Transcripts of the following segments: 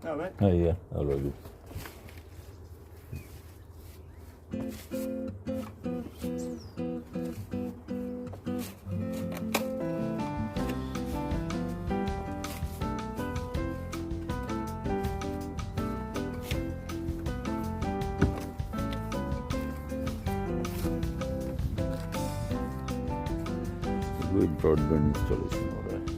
All right. Yeah, already. With broadband installation हो रहा है.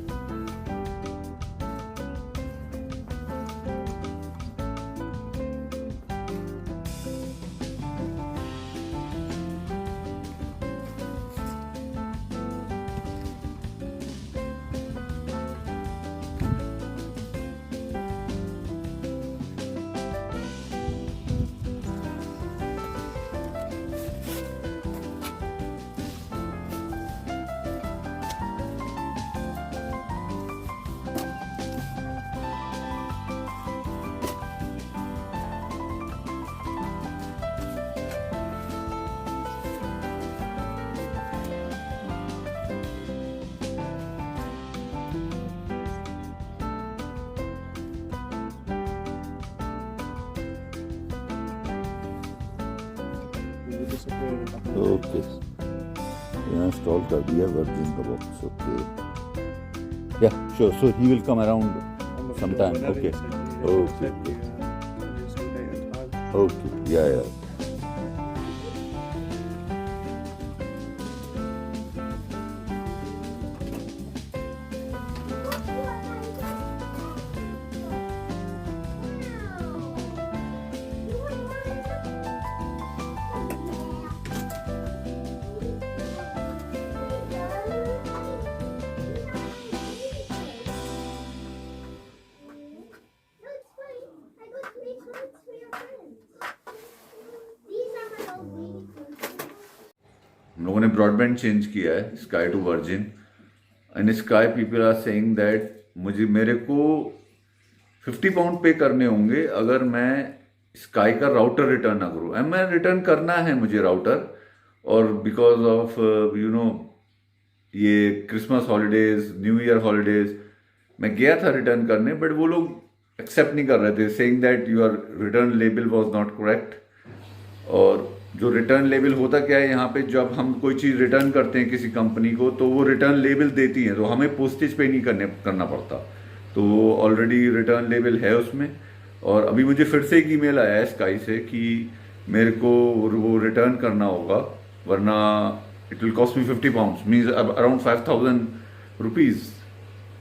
You disappear in the back. Okay, यहाँ install कर दिया वर्जिन का बॉक्स. ओके, या sure. So he will come around On the sometime. floor, whenever Okay. you said you Okay. said you just do date and time. Okay. या हम लोगों ने broadband change किया है Sky to Virgin. And Sky people are saying that मेरे को 50 pound पे करने होंगे अगर मैं स्काई का राउटर रिटर्न ना करूँ. एंड मैं रिटर्न करना है मुझे राउटर, और बिकॉज ऑफ ये Christmas holidays, new year holidays मैं गया था रिटर्न करने, बट वो लोग एक्सेप्ट नहीं कर रहे थे, saying that your return label was not correct. और जो रिटर्न लेबल होता क्या है यहाँ पे, जब हम कोई चीज़ रिटर्न करते हैं किसी कंपनी को तो वो रिटर्न लेबल देती है, तो हमें पोस्टेज पे नहीं करना पड़ता. तो वो ऑलरेडी रिटर्न लेबल है उसमें. और अभी मुझे फिर से एक ईमेल आया है स्काई से कि मेरे को वो रिटर्न करना होगा, वरना it will cost me 50 pound, means around 5000 rupees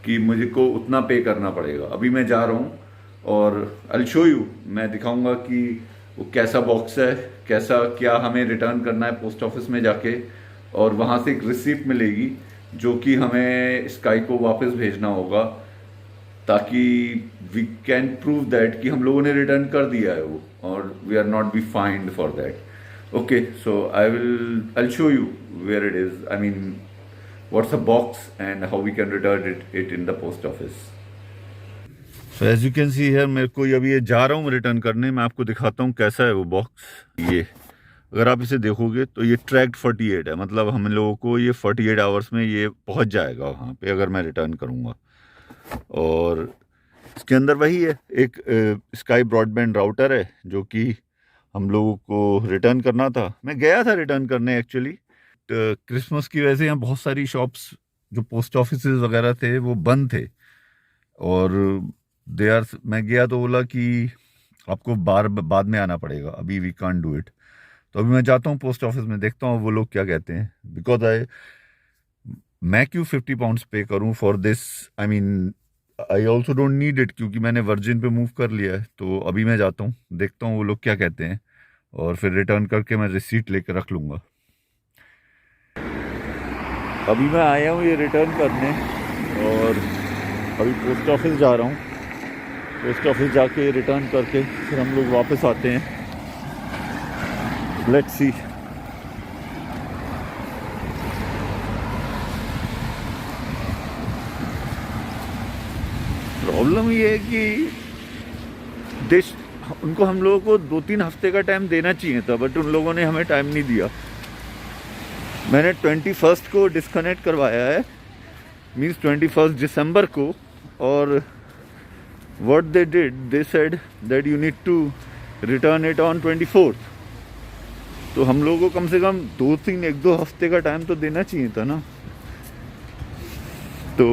कि मुझे को उतना पे करना पड़ेगा. अभी मैं जा रहा हूँ और आई शो यू, मैं दिखाऊंगा कि वो कैसा बॉक्स है, कैसा क्या हमें रिटर्न करना है पोस्ट ऑफिस में जाके, और वहाँ से एक रिसिप्ट मिलेगी जो कि हमें स्काई को वापस भेजना होगा, ताकि वी कैन प्रूव दैट कि हम लोगों ने रिटर्न कर दिया है वो, और we are not be fined for that. Okay, so I show you where it is, I mean what's a box and how we can return it in the post office. So as you can see here, मेरे को अभी ये जा रहा हूँ return करने. मैं आपको दिखाता हूँ कैसा है वो बॉक्स. ये अगर आप इसे देखोगे तो ये ट्रैक्ड 48 है, मतलब हम लोगों को ये 48 आवर्स में ये पहुँच जाएगा वहाँ पे अगर मैं रिटर्न करूँगा. और इसके अंदर वही है, एक स्काई ब्रॉडबैंड राउटर है जो कि हम लोगों को रिटर्न करना था. मैं गया था रिटर्न करने एक्चुअली. क्रिसमस की वजह से यहाँ बहुत सारी शॉप्स जो पोस्ट ऑफिस वगैरह थे वो बंद थे, और मैं गया तो बोला कि आपको बाद में आना पड़ेगा, अभी वी कांट डू इट. तो अभी मैं जाता हूँ पोस्ट ऑफिस में, देखता हूँ वो लोग क्या कहते हैं. बिकॉज मैं क्यों 50 पाउंड्स पे करूँ for this, I mean I also don't need it, क्योंकि मैंने वर्जिन पे मूव कर लिया है. तो अभी मैं जाता हूँ, देखता हूँ वो लोग क्या कहते हैं, और फिर रिटर्न करके मैं रिसीट लेकर रख लूँगा. अभी मैं आया हूँ ये रिटर्न करने, और अभी पोस्ट ऑफिस जा रहा हूँ. पोस्ट ऑफिस जाके रिटर्न करके फिर हम लोग वापस आते हैं. Let's see. प्रॉब्लम ये है कि उनको हम लोगों को 2-3 हफ्ते का टाइम देना चाहिए था, बट उन लोगों ने हमें टाइम नहीं दिया. मैंने 21 को डिस्कनेक्ट करवाया है, मीन्स 21 दिसंबर को, और what they did, they said that you need to return it on 24th. तो हम लोगों को कम से कम 1-2 हफ्ते का टाइम तो देना चाहिए था ना। तो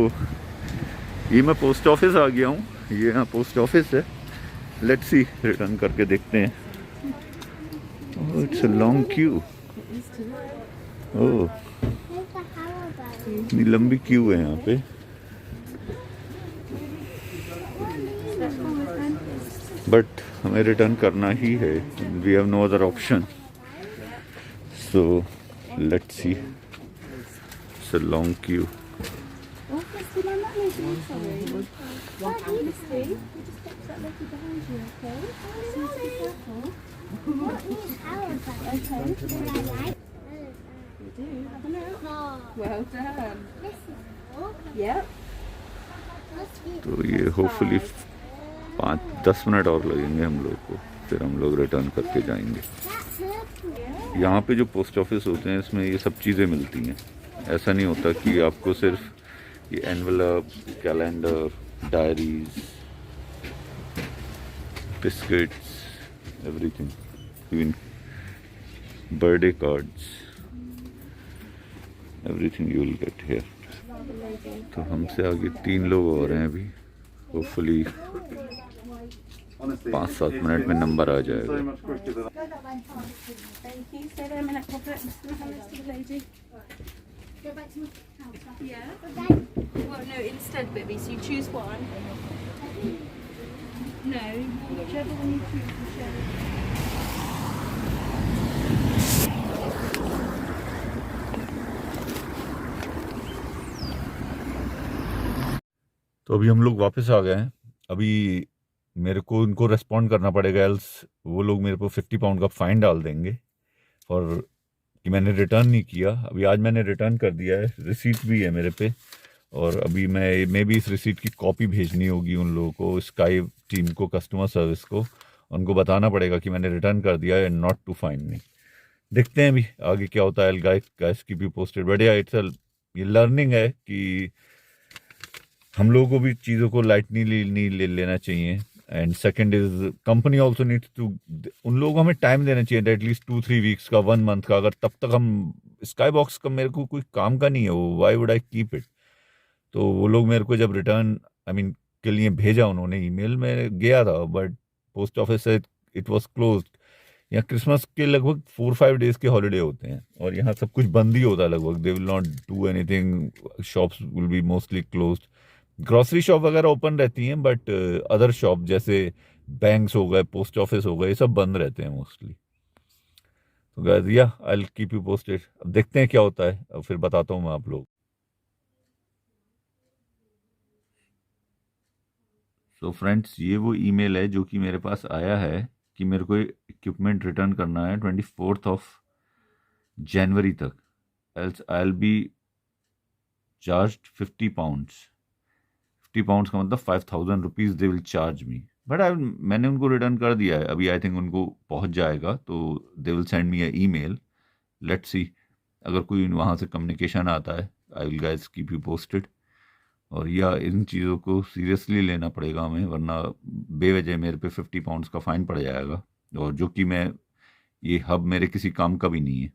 ये मैं पोस्ट ऑफिस आ गया हूँ, ये यहाँ पोस्ट ऑफिस है। लेट्स सी, रिटर्न करके देखते हैं। ओह, इट्स अ लॉन्ग क्यू। ओह, इतनी लंबी क्यू है यहाँ पे। बट हमें रिटर्न करना ही है, we have no other option. So let's see, it's a long queue. Well done. Yep. तो ये होपफुली 5-10 मिनट और लगेंगे हम लोग को, फिर हम लोग रिटर्न करके जाएंगे। यहाँ पे जो पोस्ट ऑफिस होते हैं इसमें ये सब चीज़ें मिलती हैं। ऐसा नहीं होता कि आपको सिर्फ ये envelope, calendar, diaries, biscuits, everything, even birthday cards, everything you will get here. तो हमसे आगे 3 लोग और हैं अभी, होपफुली 5-7 मिनट में नंबर आ जाएगा। Thank you. Stay there a minute, Robert. Just gonna hand this to the lady. Go back to my house. Yeah. Okay. Well, no, instead, Bibby. So you choose one. No, whichever one you choose, you share. तो अभी हम लोग वापस आ गए हैं। अभी मेरे को इनको रेस्पॉन्ड करना पड़ेगा, एल्स वो लोग मेरे को 50 पाउंड का फ़ाइन डाल देंगे और कि मैंने रिटर्न नहीं किया। अभी आज मैंने रिटर्न कर दिया है, रिसीट भी है मेरे पे। और अभी मैं भी इस रिसीट की कॉपी भेजनी होगी उन लोगों को, स्काई टीम को, कस्टमर सर्विस को। उनको बताना पड़ेगा कि मैंने रिटर्न कर दिया है, नॉट टू फाइन मी। देखते हैं अभी आगे क्या होता है। Guys keep you posted. बढ़िया, ये लर्निंग है कि हम लोगों को भी चीज़ों को लाइटली नहीं ले लेना चाहिए। And second is company also needs to, उन लोगों को हमें टाइम देना चाहिए, एटलीस्ट 2-3 वीक्स का, 1 मंथ का। अगर तब तक हम स्काई बॉक्स का मेरे को कोई काम का नहीं है वो, why would I keep it. तो वो लोग मेरे को जब रिटर्न के लिए भेजा, उन्होंने ईमेल में गया था, बट पोस्ट ऑफिस से इट वाज क्लोज्ड। यहाँ क्रिसमस के लगभग 4-5 डेज के हॉलीडे होते हैं और यहाँ सब कुछ बंद ही होता है लगभग। They will not do anything, shops will be mostly closed. Grocery shop वगैरह ओपन रहती हैं, बट अदर शॉप जैसे बैंक्स हो गए, पोस्ट ऑफिस हो गए, ये सब बंद रहते हैं मोस्टली। तो गाइस, या I will keep you posted. अब देखते हैं क्या होता है, अब फिर बताता हूँ मैं आप लोग। सो फ्रेंड्स, ये वो ईमेल है जो कि मेरे पास आया है कि मेरे को इक्विपमेंट रिटर्न करना है 24 जनवरी तक, else I will be charged 50 pounds. 50 pounds का मतलब 5000 rupees they will charge me. But मैंने उनको रिटर्न कर दिया है। अभी आई थिंक उनको पहुंच जाएगा, तो they will send me a email. Let's see, अगर कोई वहाँ से कम्युनिकेशन आता है, I will guys keep you posted. और या इन चीज़ों को सीरियसली लेना पड़ेगा हमें, वरना बेवजह मेरे पे 50 पाउंड्स का फ़ाइन पड़ जाएगा, और जो कि ये हब मेरे किसी काम का भी नहीं है।